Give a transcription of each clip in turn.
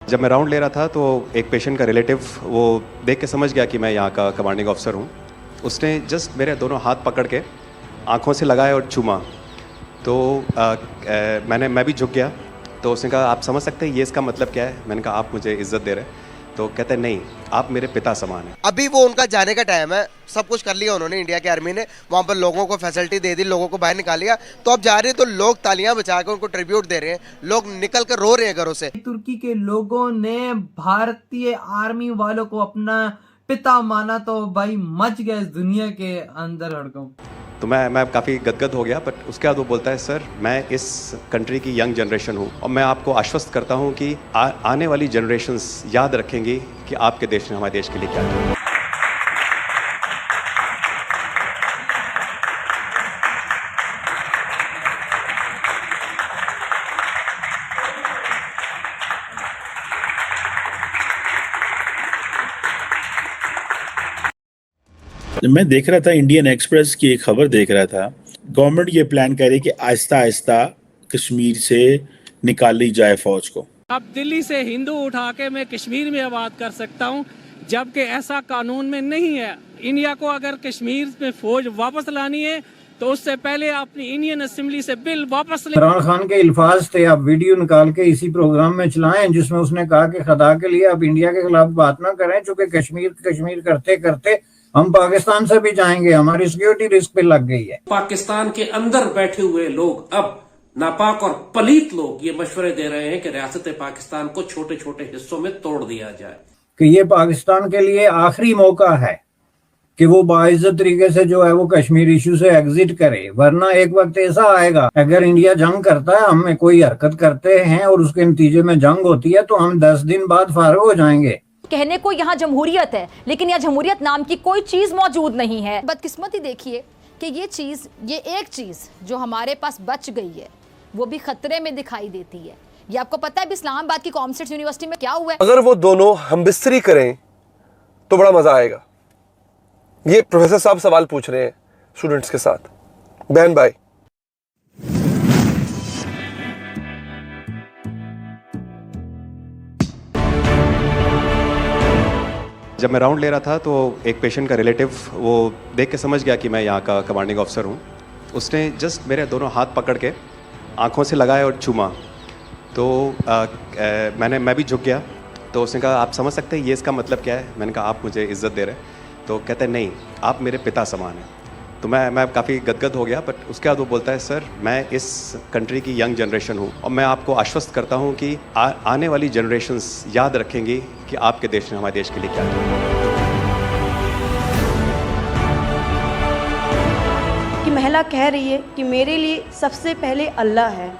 जब मैं राउंड ले रहा था तो एक पेशेंट का रिलेटिव वो देख के समझ गया कि मैं यहाँ का कमांडिंग ऑफिसर हूँ। उसने जस्ट मेरे दोनों हाथ पकड़ के आँखों से लगाया और चूमा। तो मैं भी झुक गया। तो उसने कहा आप समझ सकते हैं ये इसका मतलब क्या है? मैंने कहा आप मुझे इज्जत दे रहे हैं? तो कहते हैं नहीं, आप मेरे पिता समान हैं। अभी वो उनका जाने का टाइम है, सब कुछ कर लिया उन्होंने, इंडिया की आर्मी ने वहाँ पर लोगों को फैसिलिटी दे दी, लोगों को बाहर निकाल लिया। तो अब जा रहे हैं तो लोग तालियां बजा के उनको ट्रिब्यूट दे रहे हैं, लोग निकल कर रो रहे हैं घरों से। तुर्की के लोगों ने भारतीय आर्मी वालों को अपना पिता माना तो भाई मच गया इस दुनिया के अंदर हड़कंप। तो मैं काफ़ी गदगद हो गया। बट उसके बाद वो बोलता है सर मैं इस कंट्री की यंग जनरेशन हूँ और मैं आपको आश्वस्त करता हूँ कि आने वाली जनरेशन्स याद रखेंगी कि आपके देश ने हमारे देश के लिए क्या किया। मैं देख रहा था इंडियन एक्सप्रेस की एक खबर देख रहा था। गवर्नमेंट ये प्लान कर रही है कि आहिस्ता आहिस्ता कश्मीर से निकाली जाए फौज को। अब दिल्ली से हिंदू उठा के मैं कश्मीर में आबाद कर सकता हूं, जबकि ऐसा कानून में नहीं है। इंडिया को अगर कश्मीर में फौज वापस लानी है तो उससे पहले अपनी इंडियन असेंबली से बिल वापस ले। इमरान खान के अल्फाज थे, आप वीडियो निकाल के इसी प्रोग्राम में चलाएं जिसमें उसने कहा कि खुदा के लिए आप इंडिया के खिलाफ बात ना करें, चूंकि कश्मीर करते करते हम पाकिस्तान से भी जाएंगे, हमारी सिक्योरिटी रिस्क पे लग गई है। पाकिस्तान के अंदर बैठे हुए लोग, अब नापाक और पलीत लोग ये मशवरे दे रहे हैं कि रियासत पाकिस्तान को छोटे छोटे हिस्सों में तोड़ दिया जाए, कि ये पाकिस्तान के लिए आखिरी मौका है कि वो बाइज्जत तरीके से जो है वो कश्मीर इशू से एग्जिट करे, वरना एक वक्त ऐसा आएगा अगर इंडिया जंग करता है, हमें कोई हरकत करते हैं और उसके नतीजे में जंग होती है तो हम 10 दिन बाद फारिग हो जाएंगे। कहने को यहाँ जमहूरियत है, लेकिन यहाँ जमहूरियत नाम की कोई चीज मौजूद नहीं है। बदकिस्मती देखिए कि ये एक चीज जो हमारे पास बच गई है वो भी खतरे में दिखाई देती है। ये आपको पता है इस्लामाबाद की कॉमर्स यूनिवर्सिटी में क्या हुआ है? अगर वो दोनों हमबिस्तरी करें तो बड़ा मजा आएगा। ये प्रोफेसर साहब सवाल पूछ रहे हैं स्टूडेंट्स के साथ। बहन भाई, जब मैं राउंड ले रहा था तो एक पेशेंट का रिलेटिव वो देख के समझ गया कि मैं यहाँ का कमांडिंग ऑफिसर हूँ। उसने जस्ट मेरे दोनों हाथ पकड़ के आँखों से लगाया और चूमा। तो मैं भी झुक गया। तो उसने कहा आप समझ सकते हैं ये इसका मतलब क्या है? मैंने कहा आप मुझे इज्जत दे रहे हैं? तो कहते हैं नहीं, आप मेरे पिता समान हैं। तो मैं काफ़ी गदगद हो गया। बट उसके बाद वो बोलता है सर मैं इस कंट्री की यंग जनरेशन हूँ और मैं आपको आश्वस्त करता हूँ कि आने वाली जनरेशन्स याद रखेंगी कि आपके देश ने हमारे देश के लिए क्या किया। कि महिला कह रही है कि मेरे लिए सबसे पहले अल्लाह है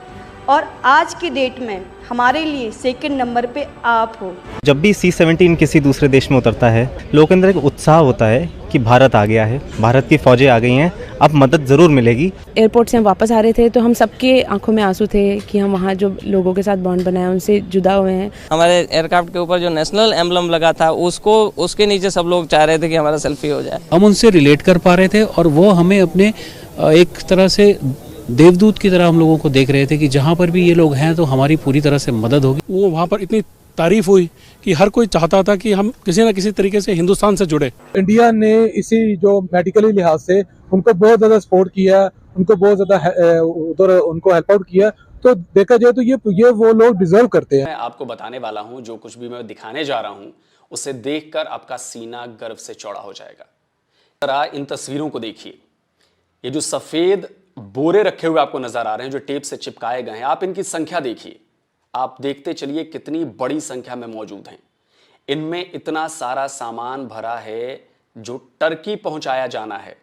और आज की डेट में हमारे लिए सेकंड नंबर पे आप हो। जब भी C-17 किसी दूसरे देश में उतरता है, लोगों के अंदर एक उत्साह होता है कि भारत आ गया है, भारत की फौजें आ गई हैं, अब मदद ज़रूर मिलेगी। एयरपोर्ट से हम वापस आ रहे थे तो हम सबके आंखों में आंसू थे कि हम वहाँ जो लोगों के साथ बॉन्ड बनाया उनसे जुदा हुए हैं। हमारे एयरक्राफ्ट के ऊपर जो नेशनल एम्बलम लगा था उसके नीचे सब लोग चाह रहे थे कि हमारा सेल्फी हो जाए। हम उनसे रिलेट कर पा रहे थे और वो हमें अपने एक तरह से देवदूत की तरह हम लोगों को देख रहे थे कि जहाँ पर भी ये लोग हैं तो हमारी पूरी तरह से मदद होगी। वो वहाँ पर इतनी तारीफ हुई कि हर कोई चाहता था कि हम किसी न किसी तरीके से हिंदुस्तान से जुड़े। इंडिया ने इसी जो मेडिकली लिहाज से उनको बहुत ज़्यादा सपोर्ट किया, उनको बहुत ज़्यादा उधर उनको हेल्प आउट किया। तो देखा जाए तो ये वो लोग डिजर्व करते हैं। मैं आपको बताने वाला हूँ, जो कुछ भी मैं दिखाने जा रहा हूँ उसे देखकर आपका सीना गर्व से चौड़ा हो जाएगा। जरा इन तस्वीरों को देखिए। ये जो सफेद बोरे रखे हुए आपको नजर आ रहे हैं जो टेप से चिपकाए गए हैं, आप इनकी संख्या देखिए। आप देखते चलिए कितनी बड़ी संख्या में मौजूद हैं। इनमें इतना सारा सामान भरा है जो टर्की पहुंचाया जाना है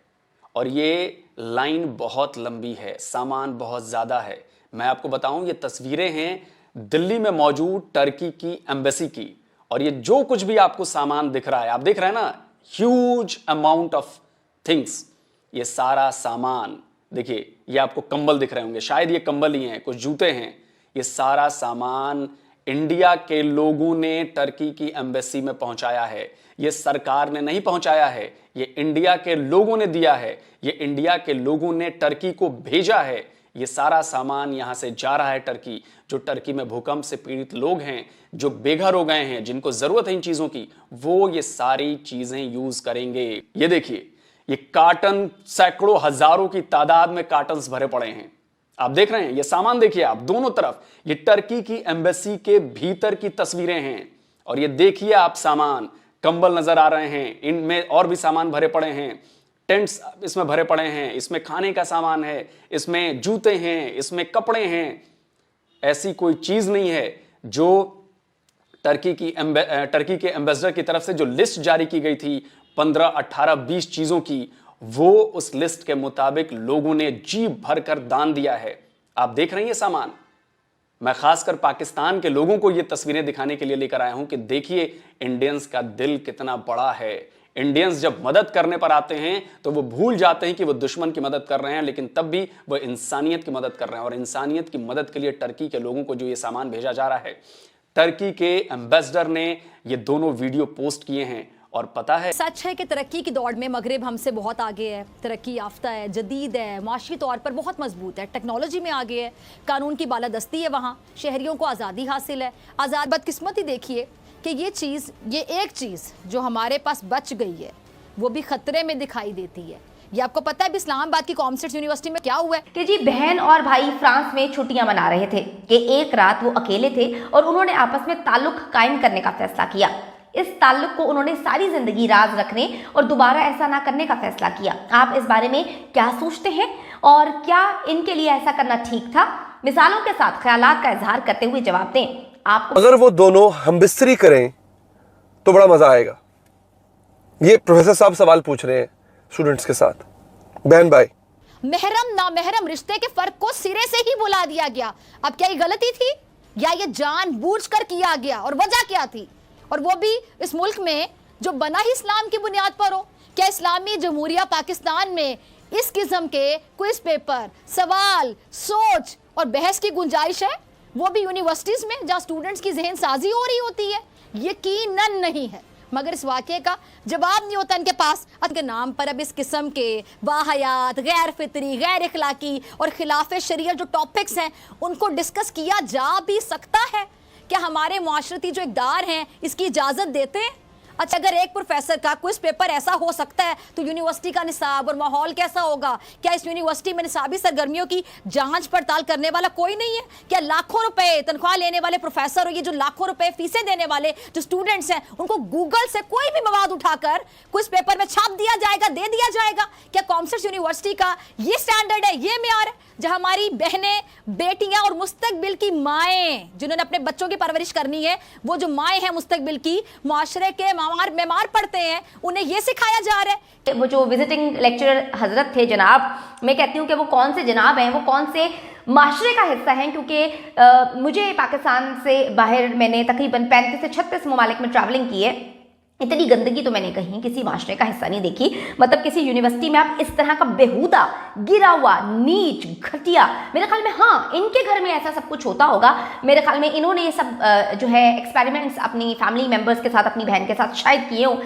और ये लाइन बहुत लंबी है, सामान बहुत ज्यादा है। मैं आपको बताऊं ये तस्वीरें हैं दिल्ली में मौजूद टर्की की एम्बेसी की और ये जो कुछ भी आपको सामान दिख रहा है, आप देख रहे हैं ना, ह्यूज अमाउंट ऑफ थिंग्स। ये सारा सामान देखिए, ये आपको कंबल दिख रहे होंगे, शायद ये कंबल ही हैं, कुछ जूते हैं। ये सारा सामान इंडिया के लोगों ने टर्की की एम्बेसी में पहुंचाया है। ये सरकार ने नहीं पहुंचाया है, ये इंडिया के लोगों ने दिया है। ये इंडिया के लोगों ने टर्की को भेजा है। ये सारा सामान यहां से जा रहा है टर्की। जो टर्की में भूकंप से पीड़ित लोग हैं, जो बेघर हो गए हैं, जिनको जरूरत है इन चीजों की, वो ये सारी चीजें यूज करेंगे। ये देखिए, ये कार्टन सैकड़ों हजारों की तादाद में कार्टन्स भरे पड़े हैं। आप देख रहे हैं ये सामान, देखिए आप दोनों तरफ। ये टर्की की एम्बेसी के भीतर की तस्वीरें हैं। और ये देखिए आप सामान, कंबल नजर आ रहे हैं, इनमें और भी सामान भरे पड़े हैं, टेंट्स इसमें भरे पड़े हैं, इसमें खाने का सामान है, इसमें जूते हैं, इसमें कपड़े हैं। ऐसी कोई चीज नहीं है जो टर्की के एम्बेसडर की तरफ से जो लिस्ट जारी की गई थी 15, 18, 20 चीजों की, वो उस लिस्ट के मुताबिक लोगों ने जी भरकर दान दिया है। आप देख रहे हैं ये सामान। मैं खासकर पाकिस्तान के लोगों को ये तस्वीरें दिखाने के लिए लेकर आया हूं कि देखिए इंडियंस का दिल कितना बड़ा है। इंडियंस जब मदद करने पर आते हैं तो वो भूल जाते हैं कि वो दुश्मन की मदद कर रहे हैं, लेकिन तब भी वो इंसानियत की मदद कर रहे हैं। और इंसानियत की मदद के लिए टर्की के लोगों को जो ये सामान भेजा जा रहा है, टर्की के एम्बेसडर ने ये दोनों वीडियो पोस्ट किए हैं। और पता है, सच है कि तरक्की की दौड़ में मगरिब हमसे बहुत आगे है, तरक्की याफ्ता है, जदीद है, माशी तौर पर बहुत मजबूत है, टेक्नोलॉजी में आगे है, कानून की बालादस्ती है, वहाँ शहरियों को आज़ादी हासिल है। आज़ाद बदकिस्मती देखिए कि ये एक चीज़ जो हमारे पास बच गई है वो भी ख़तरे में दिखाई देती है। ये आपको पता है अभी इस्लामाबाद की कॉमर्स यूनिवर्सिटी में क्या हुआ है कि जी बहन और भाई फ्रांस में छुट्टियां मना रहे थे कि एक रात वो अकेले थे और उन्होंने आपस में ताल्लुक कायम करने का फैसला किया। इस ताल्लुक को उन्होंने सारी जिंदगी राज रखने और दोबारा ऐसा ना करने का फैसला किया। आप इस बारे में क्या सोचते हैं और क्या इनके लिए ऐसा करना ठीक था? मिसालों के साथ ख्यालात का इजहार करते हुए जवाब दें। आपको अगर वो दोनों हमबिस्तरी करें तो बड़ा मजा आएगा। ये प्रोफेसर साहब सवाल पूछ रहे हैं स्टूडेंट्स के साथ। बहन भाई, महरम नामहरम रिश्ते के फर्क को सिरे से ही बुला दिया गया। अब क्या ये गलती थी या ये जानबूझकर किया गया, और वजह क्या थी? और वो भी इस मुल्क में जो बना ही इस्लाम की बुनियाद पर हो। क्या इस्लामी जमहूरिया पाकिस्तान में इस किस्म के क्विज पेपर, सवाल, सोच और बहस की गुंजाइश है? वो भी यूनिवर्सिटीज में जहाँ स्टूडेंट्स की जहन साजी हो रही होती है? यकीनन नहीं है। मगर इस वाक़े का जवाब नहीं होता इनके पास। इनके नाम पर अब इस किस्म के वाहयात, गैर फितरी, गैर इखलाकी और खिलाफ शरीयत जो टॉपिक्स हैं उनको डिस्कस किया जा भी सकता है। क्या हमारे माशरती जो इक़दार हैं इसकी इजाज़त देते हैं? अच्छा, अगर एक प्रोफेसर का क्विज पेपर ऐसा हो सकता है तो यूनिवर्सिटी का निसाब और माहौल कैसा होगा? क्या इस यूनिवर्सिटी में निसाबी सरगर्मियों की जांच पड़ताल करने वाला कोई नहीं है? क्या लाखों रुपए तनख्वाह लेने वाले प्रोफेसर और ये जो लाखों रुपए फीसें देने वाले जो स्टूडेंट्स हैं उनको गूगल से कोई भी मवाद उठाकर क्विज पेपर में छाप दिया जाएगा, दे दिया जाएगा? क्या कॉमर्स यूनिवर्सिटी का ये स्टैंडर्ड है, ये मेयार है जहां हमारी बहनें, बेटियां और मुस्तकबिल की माएँ जिन्होंने अपने बच्चों की परवरिश करनी है, वो जो माएँ हैं मुस्तकबिल की, माशरे के बीमार पड़ते हैं, उन्हें ये सिखाया जा रहा है? वो जो विजिटिंग लेक्चरर हजरत थे जनाब, मैं कहती हूँ कि वो कौन से जनाब हैं, वो कौन से माशरे का हिस्सा हैं? क्योंकि मुझे पाकिस्तान से बाहर मैंने तकरीबन 35 से 36 ममालिक में ट्रैवलिंग की है। इतनी गंदगी तो मैंने कहीं किसी माशरे का हिस्सा नहीं देखी। मतलब किसी यूनिवर्सिटी में आप इस तरह का बेहुदा, गिरा हुआ, नीच, घटिया, मेरे ख्याल में हाँ इनके घर में ऐसा सब कुछ होता होगा। मेरे ख्याल में इन्होंने ये सब जो है एक्सपेरिमेंट्स अपनी फैमिली मेम्बर्स के साथ, अपनी बहन के साथ शायद किए हों।